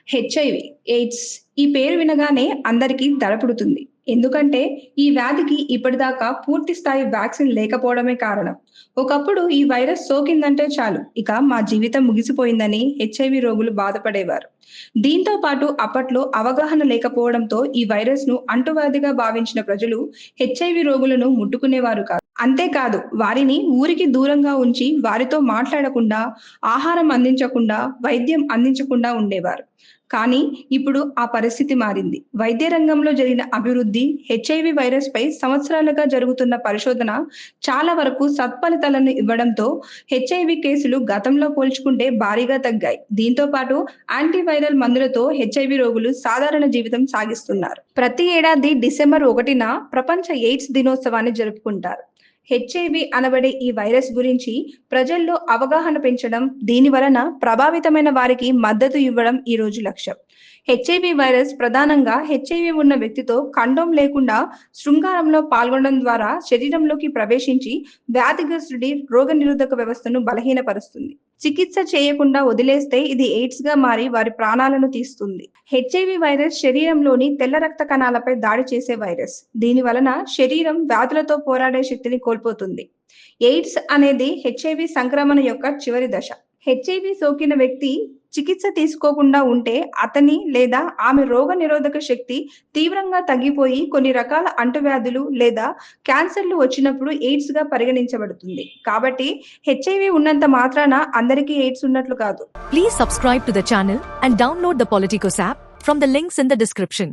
HIV, AIDS ఈ పేరు వినగానే అందరికీ దడపుడుతుంది. ఎందుకంటే ఈ వ్యాధికి ఇప్పటిదాకా పూర్తి స్థాయి వ్యాక్సిన్ లేకపోవడమే కారణం. ఒకప్పుడు ఈ వైరస్ సోకిందంటే చాలు ఇక మా జీవితం ముగిసిపోయిందని హెచ్ఐవి రోగులు బాధపడేవారు. దీంతో పాటు అప్పట్లో అవగాహన లేకపోవడంతో ఈ వైరస్‌ను అంటువ్యాధిగా భావించిన ప్రజలు హెచ్ఐవి రోగులను ముట్టుకునేవారు కాదు. అంతేకాదు వారిని ఊరికి దూరంగా ఉంచి వారితో మాట్లాడకుండా, ఆహారం అందించకుండా, వైద్యం అందించకుండా ఉండేవారు. కానీ ఇప్పుడు ఆ పరిస్థితి మారింది. వైద్య రంగంలో జరిగిన అభివృద్ధి, హెచ్ఐవి వైరస్‌పై సంవత్సరాలుగా జరుగుతున్న పరిశోధన చాలా వరకు సత్ఫలితాలను ఇవ్వడంతో హెచ్ఐవి కేసులు గతంలో పోల్చుకుంటే భారీగా తగ్గాయి. దీంతో పాటు యాంటీవైరల్ మందులతో హెచ్ఐవి రోగులు సాధారణ జీవితం సాగిస్తున్నారు. ప్రతి ఏడాది డిసెంబర్ 1న ప్రపంచ ఎయిడ్స్ దినోత్సవాన్ని జరుపుకుంటారు. హెచ్ఐవి అనబడే ఈ వైరస్ గురించి ప్రజల్లో అవగాహన పెంచడం, దీని వలన ప్రభావితమైన వారికి మద్దతు ఇవ్వడం ఈ రోజు లక్ష్యం. హెచ్ఐవి వైరస్ ప్రధానంగా హెచ్ఐవి ఉన్న వ్యక్తితో కండోమ్ లేకుండా శృంగారంలో పాల్గొనడం ద్వారా శరీరంలోకి ప్రవేశించి వ్యాధిగ్రస్తుడి రోగనిరోధక వ్యవస్థను బలహీనపరుస్తుంది. చికిత్స చేయకుండా వదిలేస్తే ఇది ఎయిడ్స్‌గా మారి వారి ప్రాణాలను తీస్తుంది. హెచ్ఐవి వైరస్ శరీరంలోని తెల్ల రక్త కణాలపై దాడి చేసే వైరస్. దీని వలన శరీరం వ్యాధులతో పోరాడే శక్తిని కోల్పోతుంది. ఎయిడ్స్ అనేది హెచ్ఐవి సంక్రమణ యొక్క చివరి దశ. హెచ్ఐవి సోకిన వ్యక్తి చికిత్స తీసుకోకుండా ఉంటే అతని లేదా ఆమె రోగనిరోధక శక్తి తీవ్రంగా తగ్గిపోయి కొన్ని రకాల అంటువ్యాధులు లేదా క్యాన్సర్‌లు వచ్చినప్పుడు ఎయిడ్స్‌గా పరిగణించబడుతుంది. కాబట్టి హెచ్ఐవి ఉన్నంత మాత్రాన అందరికీ ఎయిడ్స్ ఉన్నట్లు కాదు. Please subscribe to the channel and download the Politicos app from the links in the description.